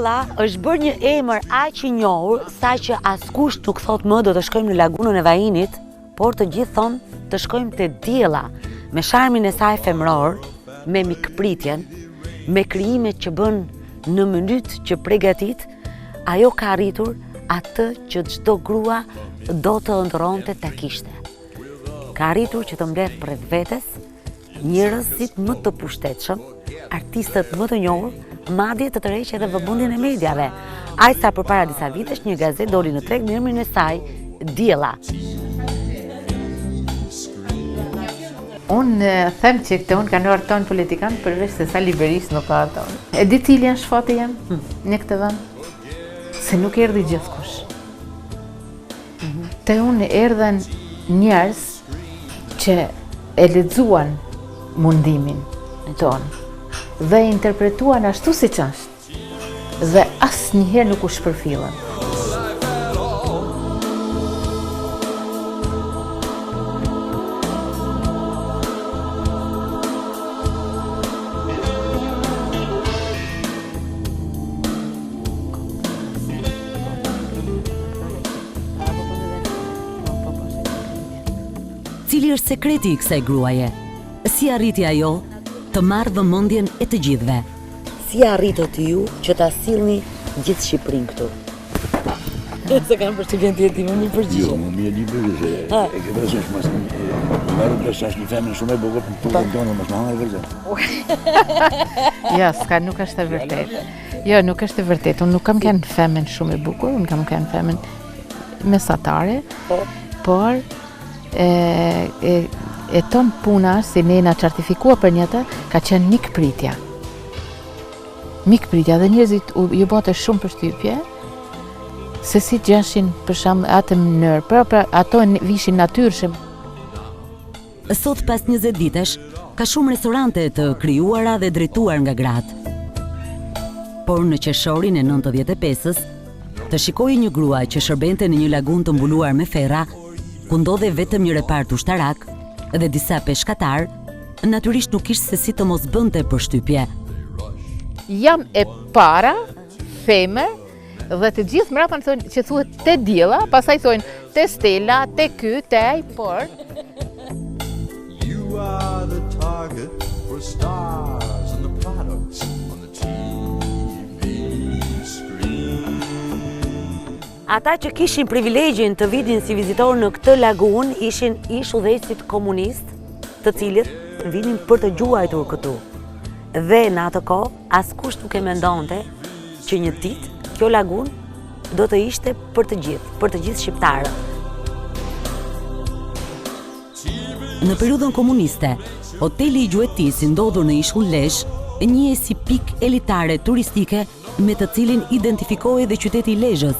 Diella është bërë një emër aq i njohur sa që askush nuk thot më do të shkojmë në lagunën e Vajinit, por të gjithë thonë të shkojmë te Diella, me sharmin e saj femror, me mikpritjen, me krijimet që bën në mënyrë që përgatit, ajo ka arritur atë që çdo grua do të ëndronte ta kishte. Ka arritur që të mbledh për vetes njerëzit më të pushtetshëm, artistët më të njohur, madje të tërheqë edhe vëmendjen e mediave. Aq sa përpara disa vitesh një gazetë doli në treg me emrin e saj, Diella. Unë them që këtë unë kanë arton politikan përveç se Sali Berisha nuk ka arton. E di cili janë shfati jam në këtë vend? Se nuk erdhi gjithkush. Te unë erdhen njerëz që e lexuan mundimin tonë dhe interpretuan ashtu siç është dhe asnjëherë nuk u shpërfillën. Cili është sekreti i kësaj gruaje? Si arriti ajo të marrë vëmendjen e të gjithëve? Si arritët ju që ta sillni gjithë Shqipërinë këtu? Se kam përshtypjen ti më mirë përgjigje. Jo, më mirë libër se e ke vëzhgjesh mas marrë të shash një femër shumë e bukur për tokën tonë mos na hangër vëzhgje. Jo, s'ka, nuk është e vërtetë. Jo, nuk është e vërtetë. Unë nuk kam kanë femën shumë e bukur, unë kam kanë femën mesatare, por e ton puna si ne na certifikua për një të ka qenë mikpritja. Mikpritja dhe njerëzit ju bote shumë përshtypje se si gjenshin për shembull atë mënyrë, pra ato vishin natyrshëm. Sot pas 20 vitesh, ka shumë restorante të krijuara dhe drejtuar nga gratë. Por në qershorin e 95-s, të shikojë një grua që shërbente në një lagunë të mbuluar me ferra, ku ndodhe vetëm një repart ushtarak dhe disa peshkatar, natyrisht nuk ishte se si të mos bënte përshtypje. Jam e para femër dhe të gjithë mbrapa thonë që thuhet te Diella, pastaj thonë te Stella, te ky, te ai, por You are the target for stars and the products on the TV screen. Ata që kishin privilegjin të vidin si vizitor në këtë lagun ishin ish udhëheqësit komunist, të cilët vinin për të gjuajtur këtu. Dhe në atë kohë askush nuk e mendonte që një ditë kjo lagun do të ishte për të gjithë shqiptarët. Në periudhën komuniste, hoteli i Gjuetisë ndodhur në Ishull Lezhë njihej si pikë elitare turistike me të cilin identifikohej dhe qyteti i Lezhës.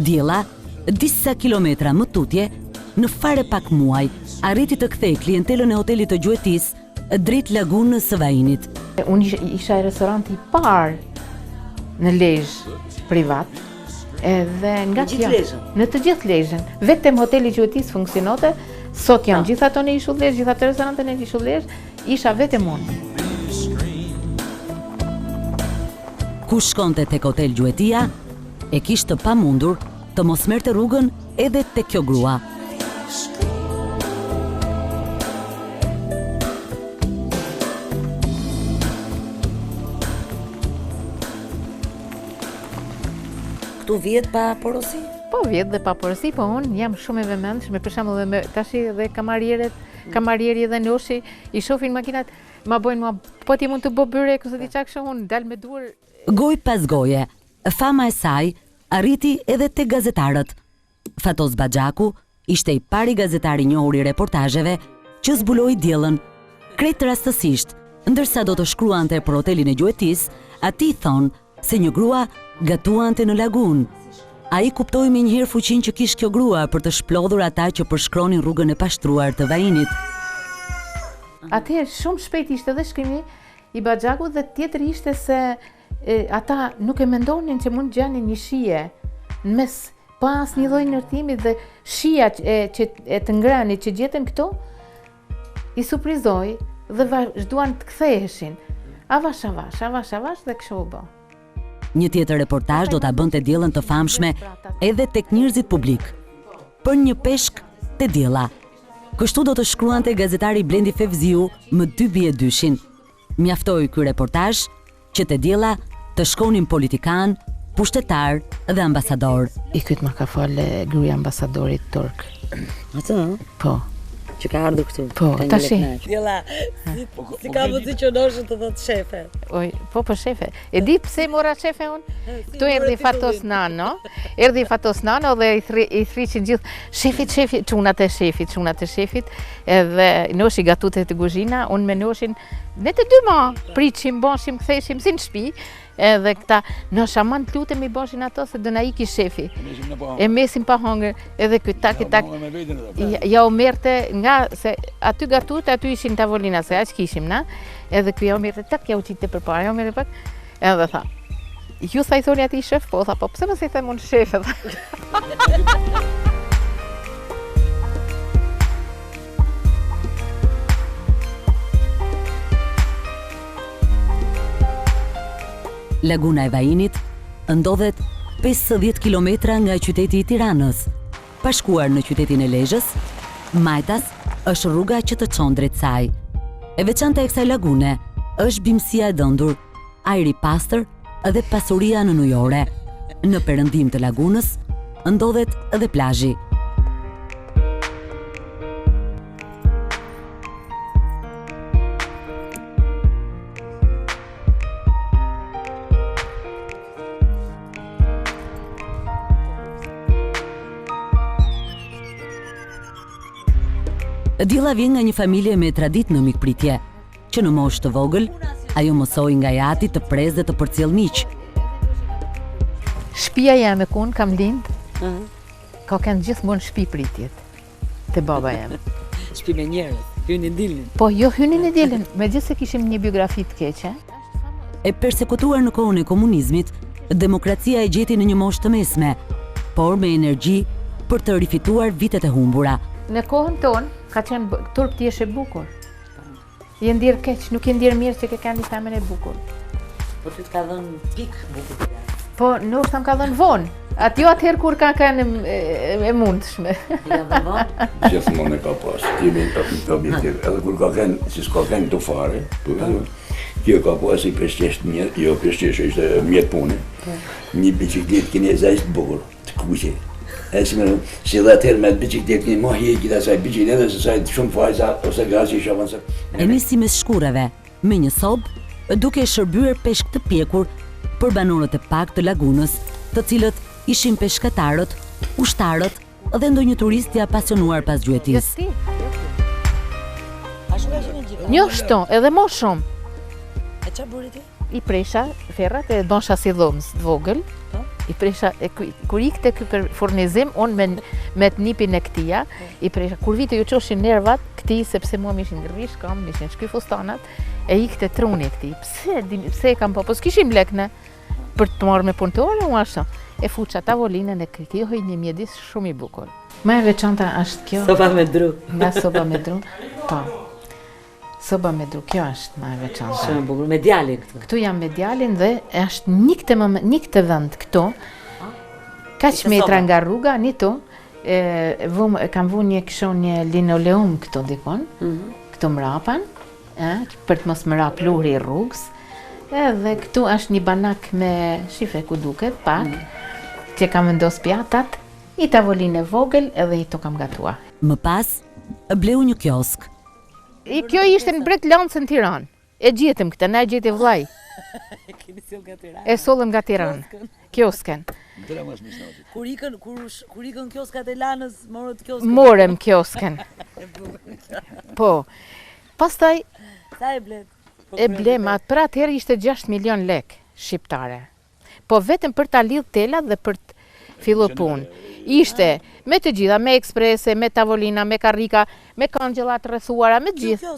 Diella, disa kilometra më tutje, në fare pak muaj, arriti të kthej klientelën e hotelit të Gjuetisë drejt lagunës së Vajinit. Unë isha e restoranti i parë në Lezhë privat, edhe nga në të gjithë Lezhën. Vetëm hoteli i Gjuetisë funksionote, sot janë gjithë ato në Ishull Lezhë, gjithë ato restorante në Ishull Lezhë, isha vetëm unë. Ku shkonte tek hotel Gjuetia, e kishte pamundur të mos merrte rrugën edhe tek kjo grua. Këtu vjet pa porosi? Po vjet dhe pa porosi, po unë jam shumë e vëmendshme, për shembull edhe tash edhe kamarieri dhe noshi i shohin makinat, ma bojnë mua, po ti mund të bë byrek ose diçka kështu, unë dal me duar. Goj pas goje, fama e saj arriti edhe te gazetarët. Fatos Baxhaku ishte i pari gazetar i njohur i reportazheve që zbuloi Diellën. Krejt rastësisht, ndërsa do të shkruante për hotelin e Gjuetisë, atij thonë se një grua gatuante në lagun. Ai kuptoi menjëherë fuqinë që kishte kjo grua për të shplodhur ata që përshkronin rrugën e pashtruar të Vajinit. Atëherë shumë shpejt ishte dhe shkrimi i Baxhakut dhe tjetër ishte se ata nuk e mendonin që mund gjanin një shije në mes pa asnjë lloj ndërtimi dhe shija e të ngrënit që gjetën këto i surprizoi dhe vazhduan të ktheheshin. Avash dhe kështu u bë. Një tjetër reportazh do ta bënte diellën të famshme edhe tek njerëzit publik. Për një peshk te diella. Kështu do të shkruante gazetari Blendi Fevziu më 2 bie dyshin. Mjaftoi ky reportazh që te diella të shkonin politikan, pushtetar dhe ambasador. I kyt ma ka falë gruaja ambasadorit turk. Atë? Po. Që ka ardhur këtu. Po, tash. Diella, si ka mundësi që noshën të thotë shefe? Oj, po shefe. E di pse mora shefe unë? Këtu erdhi Fatos Nano. Erdhi Fatos Nano dhe i thriqin gjithë shefi, çunat e shefit. Edhe noshi gatute të kuzhina, unë me noshin ne të dy ma priçim, boshim, ktheshim si në shtëpi. Edhe këta, në shaman të lutem i boshin ato se do na iki shefi. E mesim pa hongër, edhe këtë tak. Ja u merte nga, se aty gatut, aty ishin tavolina, se aq kishim na. Edhe kjo ja u merte tak, ja u qitë përpara, ja u merte pak. Edhe tha, ju sa i thoni ati shef, po tha, po pse mos i them unë shef, edhe. Laguna e Vajinit ndodhet 50 kilometra nga qyteti i Tiranës. Pa shkuar në qytetin e Lezhës, Majtas është rruga që të çon drejt saj. E veçanta e kësaj lagune është bimësia e dëndur, ajri i pastër dhe pasuria nënujore. Në perëndim të lagunës ndodhet edhe plazhi. Diella vjen nga një familje me traditë në mikpritje, që në moshë të vogël, ajo mësoi nga jati të prezë dhe të përcjell miq. Shtëpia jam ku unë kam lind, ka kanë gjithmonë shtëpi pritjet, te baba jam. Shtëpi me njerëz, hynin dilnin. Po, jo hynin e dilnin, megjithëse kishim një biografi të keqe. E persekutuar në kohën e komunizmit, demokracia e gjeti në një moshë të mesme, por me energji për të rifituar vitet e humbura. Në kohën tonë, ka qenë turp ti është e bukur. Je ndirë keq, nuk je ndirë mirë që ke kanë një femën e bukur. Po ty të ka dhënë pik bukur. Po, nështë më ka dhënë vonë. Atë jo atëherë kur ka kanë e mundshme. Gjithmonë e ka pas, timi objektiv. Edhe kur ka kanë, si s'ka kanë të fare, kjo ka pas i peshqesht mjetë, jo peshqesht ishte mjetë pune. Një biciklet kinezajt bukur, të kuqe. Si dhe atëherë me të biciklet këni ma hjekit asaj biciklet, se sajt shumë fajza ose gazi isha avansat. E nisi mes shkureve, me një sobë, duke shërbyer peshk të pjekur për banorët e pak të lagunës, të cilët ishin peshkatarët, ushtarët dhe ndonjë turistja apasionuar pas gjuetis. Një shto, edhe mo shumë. E qa bëri ti? I presha ferrat e bonsha si dhomës të vogël. I presha, kur ikte ky për furnizim, unë me të nipin e këtia, i presha, kur vite ju qoshin nervat, këti, sepse mua mi ishin ngërvish, kam, mi ishin shky fustanat, e ikte truni këti. Pse e kam po s'kishim lekne për të marrë me punëtore, unë ashtë. E fuqa tavolinën e këti, hoj një mjedis shumë i bukur. Ma e veçanta është kjo. Soba me dru. Nga soba me dru, po. Soba me dru, kjo është ma e veçanta. Shumë bukur, me djalin këtu. Këtu jam me djalin dhe është një këtë vend këtu, kaq metra nga rruga, një tu, kam vu një këshon një linoleum këtu dikon, këtu mrapan, për të mos mrap luri rrugës, edhe këtu është një banak me shife ku duket, pak, që kam vendos pjatat, i tavolinë e vogël edhe i to kam gatua. Më pas, bleu një kiosk. Kjo ishte në Bret Lancën Tiranë. E gjetëm këtë, na e gjeti vllai. E sollëm nga Tiranë. Kiosken. Kur ikën kioskat e Lanës, morët kiosken? Morëm kiosken. Po. Pastaj sa e blet? E blem, për atëherë ishte 6 milion lek shqiptare. Po vetëm për ta lidh telat dhe për të filluar punë. Ishte me të gjitha, me eksprese, me tavolina, me karrika, me kangjëlla të rrethuara, me gjithë.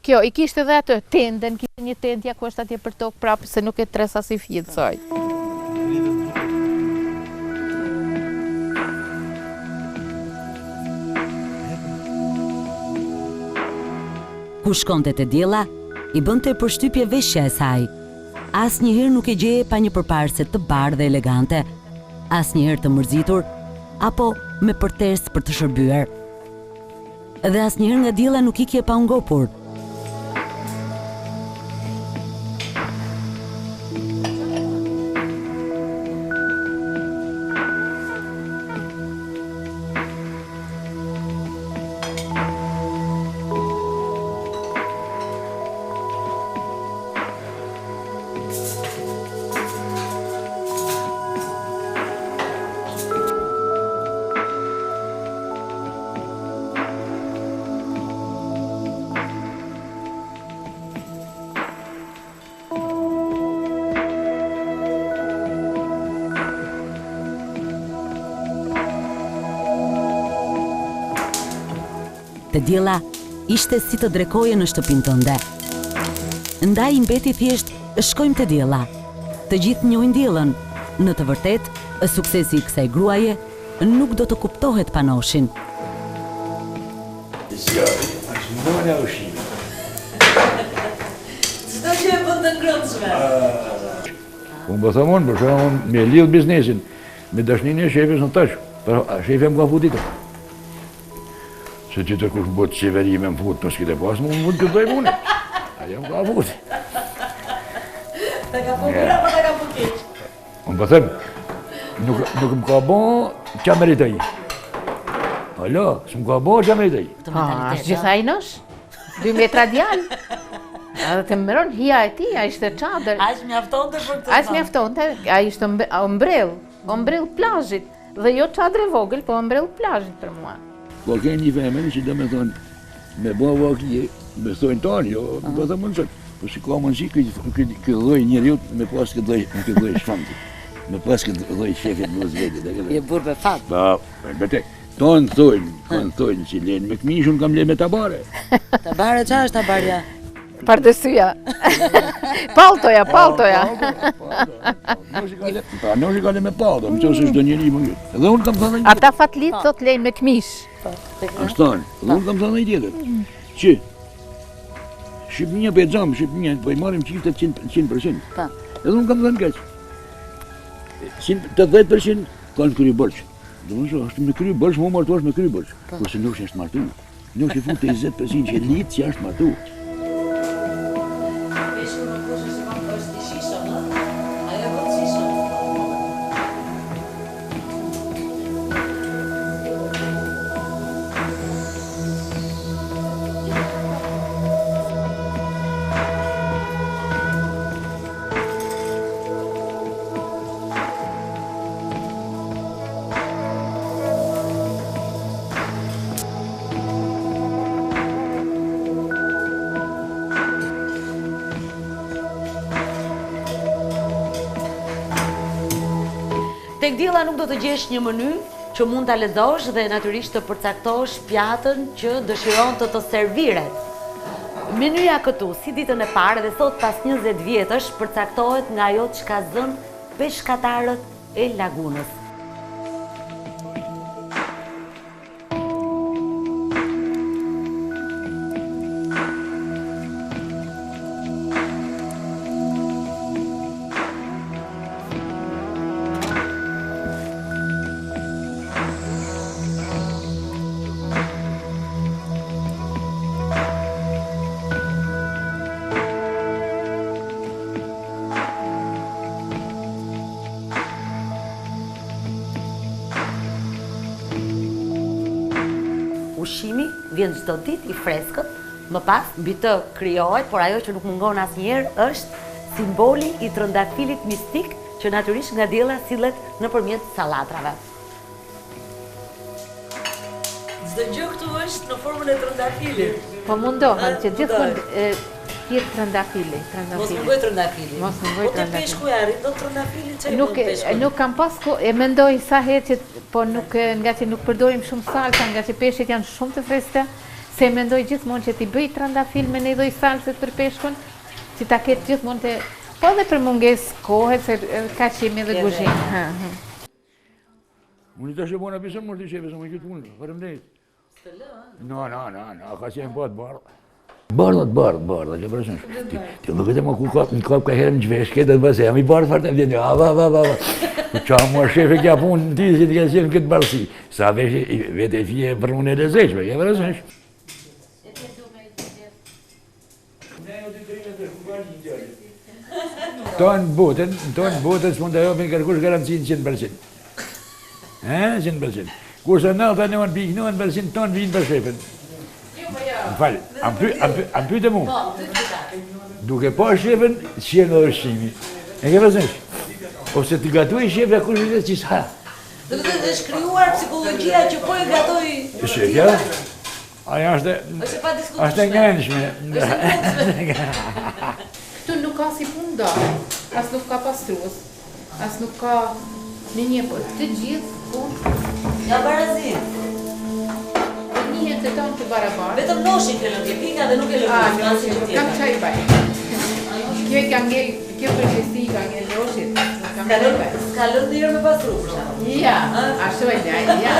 Kjo, i kishte edhe atë tendën, kishte një tendja ku është atje për tokë prapë, se nuk e tresa si fjetë saj. Ku shkonte te diella, i bënte përshtypje veshja e saj. Asnjëherë nuk e gjeje pa një përparse të bardhë dhe elegante, asnjëherë të mërzitur apo me përters për të shërbyer. Dhe asnjëherë nga diella nuk ikje pa u ngopur. Te diella ishte si të drekoje në shtëpinë tënde. Ndaj i mbeti thjesht shkojmë te diella. Të gjithë njohin diellën. Në të vërtetë, suksesi i kësaj gruaje nuk do të kuptohet pa noshin. Zjarri, është mëna ushqimi. Çdo gjë e bën të ngrëndshme. Unë po thamon, për shembull, me lidh biznesin me dashninë e shefit në tash. Por shefi më ka futur. Se që të kush bëtë qeveri me më futë, për s'kite pas, më mund të dojë mune. Aja më ka futë. Ta ka po mira, pa ta ka po keq. Unë po them, nuk më ka bo që meritaj. Alo, s'më ka bo që meritaj. Është gjitha i nësh, 2 metra djalë. Edhe të mëron hija e ti, a ishte çadër. Aq mjaftonte për këtë. As mjaftonte, a ishte ombrell plazhit. Dhe jo çadër e vogël, po ombrell plazhit për mua. Po ke një femën që do me thonë, me bo vakije, me thonë tonë, jo, po të mundësën. Po si ka mundësi këtë dhoj njeriut me pas këtë dhoj shfamti. Me pas këtë dhoj shefit në zvetit. Je burë me fat. Pa, betek. Tonë thonë që lenë me këmishun kam le me tabare. Tabare qa është tabarja? Pardësyja. Paltoja. Pa, noshi ka le me palto, më qësë është do njeri më gjithë. Edhe unë kam thënë një Ata fatlit thot lejnë me këmish. ashtë tonë, edhe unë kam thënë një tjetër. Që, Shqipënia për e gjamë, Shqipënia, po i marim qiftet 100%. Pa. Edhe unë kam thënë kaq. 80% kanë kry borç. Do më shumë, është me kry borç, më martuash me kry borç. Kurse noshi është martu. Noshi fut të 20% që litë që është martu. Tek diella nuk do të gjesh një menu që mund ta lexosh dhe natyrisht të përcaktosh pjatën që dëshiron të serviret. Menuja këtu, si ditën e parë dhe sot pas 20 vjetësh, përcaktohet nga ajo që ka zënë peshkatarët e lagunës. Ushqimi vjen çdo ditë i freskët, më pas mbi të krijohet, por ajo që nuk mungon asnjëherë është simboli i trëndafilit mistik që natyrisht nga diella sillet nëpërmjet sallatrave. Çdo gjë këtu është në formën e trëndafilit. Po mundohen që gjithmonë tjetë trëndafili. Mos më bëj trëndafili. Mos më bëj Po te trëndafili. peshku ja arrit do trëndafilin çaj. Nuk kam pas e mendoj sa herë që po nuk nga që nuk përdorim shumë salsa, nga që peshqit janë shumë të freskëta, se mendoj gjithmonë që t'i bëj trëndafil me një lloj salse për peshkun, që ta ketë gjithmonë të po edhe për mungesë kohe se ka qemi dhe kuzhinë. Unë të shë bona pisën, mështë të shëve, së më këtë unë, fërëmdejt. No, ka qenë po të barë. Bardha, që përësën. Ti nuk e të më ku kap, në kap ka herë në gjvesh, këtë të bëse, jam I bardhë farë të vjenë, va. Qa mua shefe kja punë në ti, që ti ka qenë këtë bardhësi. Sa vete e fje për unë e lezeshme, ke përësën. Tonë botën s'mund të jopin kërkush garancinë 100%. 100%. Kurse 99% tonë vinë për shefën. Më falë, am pyte mu. Duke pa shefën, qenë dhe ushqimi. E ke përësësh? Ose të gatuj shefja kush vite që s'ha. Dhe të shkryuar psikologjia që po e gatoj... Shefja? Aja është e ngenshme. Këtu nuk ka si punë darë, as nuk ka pastrues, as nuk ka një për të gjithë punë. Ja barazin. Njëhet të tonë të barabarë. Vetëm noshin ke lëndje, pika dhe nuk e lëndje. Kam qaj baj. Kjo ka ngej, kjo përgjësi ka ngej loshit. Kam qaj baj. Ka lëndje me pastru, për shumë. Ja, ashtu e njaj, ja.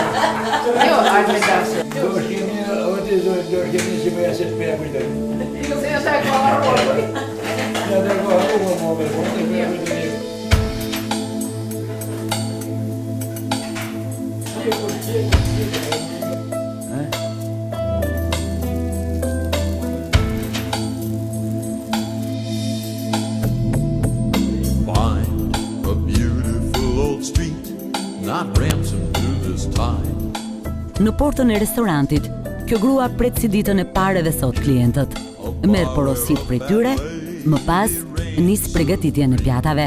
Jo, arë me dashë. Do shkemi që me jaset me kujtoj. Se jo ta ka arrojë. Ja të ko arrojë, më me Find a beautiful old street, not ransom to this time. Në portën e restorantit, kjo grua pret si ditën e parë dhe sot klientët. Merr porosit prej tyre, më pas nis përgatitjen e pjatave.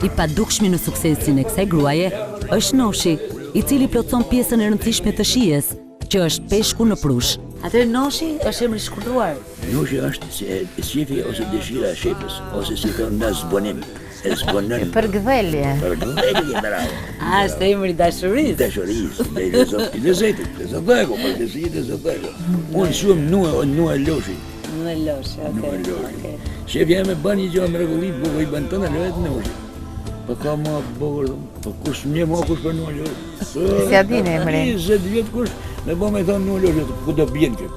I padukshmi në suksesin e kësaj gruaje është Noshi, I cili plotson pjesën e rëndësishme të shijes, që është peshku në prush. Atëherë Noshi është emri shkurtuar. Noshi është shefi ose dëshira e shefës, ose si thonë në zbonim. Për gdhelje. Për gdhelje, bravo. Është emri dashurisë. Dashurisë, i lezetit, lezetego, për lezetit. Unë shumë nua Loshi. Në Loshi, okej. Shefi jam e bën një gjë mrekullit, bukur I bën tonë vetë Noshi. Po ka më bukur, po kush më kush për nua Loshi. Si a din emri? 20 vjet kush me bë me thonë nua Loshi, ku do bjen kë?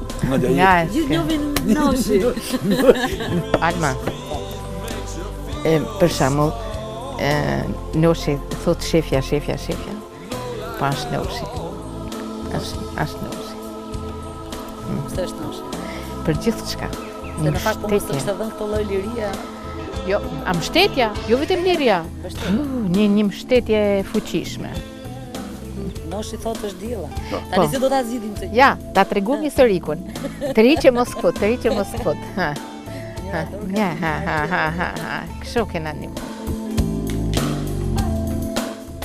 Ja, Gjithë njohin Noshi. Alma. Për shembull, Noshi thot shefja. Po është Noshi. Është Noshi. Pse është Noshi? Për gjithë çka. Se në fakt po mos është dhënë këto lloj liria. Jo, a mbështetja, jo vetëm liria. Një mbështetje e fuqishme. Noshi thotë është diella. Tani si do ta zgjidhim këtë? Ja, ta tregum historikun. Të riqe mos fut. Ha. Kështu kena një.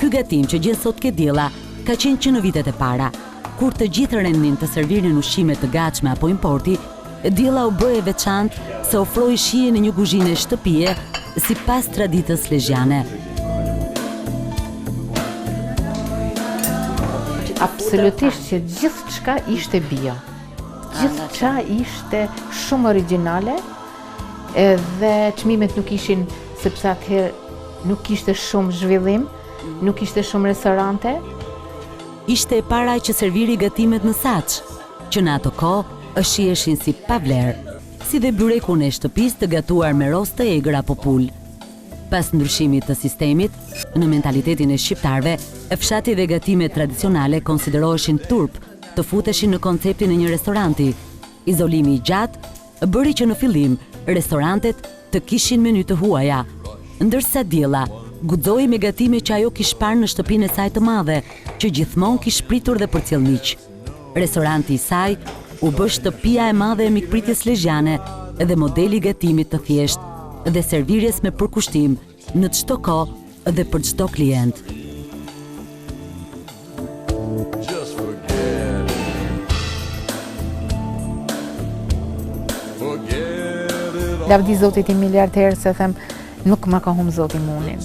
Ky gatim që gjithë sot ke diella ka qenë që në vitet e para, kur të gjithë rendin të servirin ushqime të gatshme apo importi, diella u bë e veçantë se ofroi shije në një kuzhinë shtëpie sipas traditës lezhiane. Absolutisht që gjithë çka ishte bio. Gjithë çka ishte shumë origjinale, edhe çmimet nuk ishin, sepse atëherë nuk kishte shumë zhvillim, nuk kishte shumë restorante. Ishte e para që serviri gatimet në saç, që në ato kohë është shieshin si pa vlerë, si dhe byrekun e shtëpisë të gatuar me rost të egër apo pul. Pas ndryshimit të sistemit, në mentalitetin e shqiptarve, fshati dhe gatimet tradicionale konsideroheshin turp, të futeshin në konceptin e një restoranti. Izolimi I gjatë bëri që në fillim restorantet të kishin meny të huaja, ndërsa diella guxoi me gatime që ajo kishte parë në shtëpinë e saj të madhe, që gjithmonë kishte pritur dhe përcjell miq. Restoranti I saj u bë shtëpia e madhe e mikpritjes lezhiane dhe modeli gatimit të thjeshtë dhe servirjes me përkushtim në çdo kohë dhe për çdo klient. Just forget it. Lavdi Zotit I miliard herë se them, nuk ma ka humbë Zoti munin.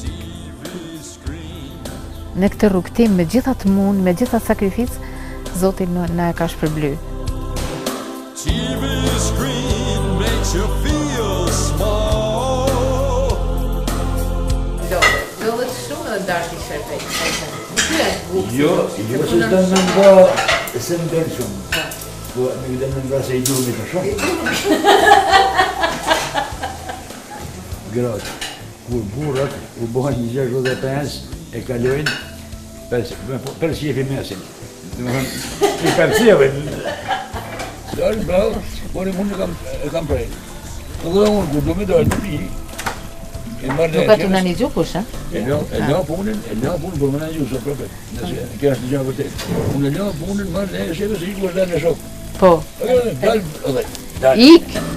Në këtë rrugtim, me gjitha të mun, me gjitha sakrificë, Zoti na e ka shpërbly. TV screen makes you feel small. Lodhet shumë edhe dark I shërpej. Jo, se s'do më se më dërë shumë. Po, me këtë në vrasë e i durë me të shumë. Gratë, kur burrat u bëhen 65 e kalojnë për qefi mesin. Dhe më thënë, i përcjevin. Dalë, bravo, por e mund e kam prejnë. Nuk dhe unë, kur do me dalë të pi, Nuk ka të në një gjukush, ha? e la punën, për më në një gjusë, propet. Kjo është një gjë vërtet. Unë e la punën, marrë e shefe se i ku është dalë në shokë. Po. Dalë, Ik!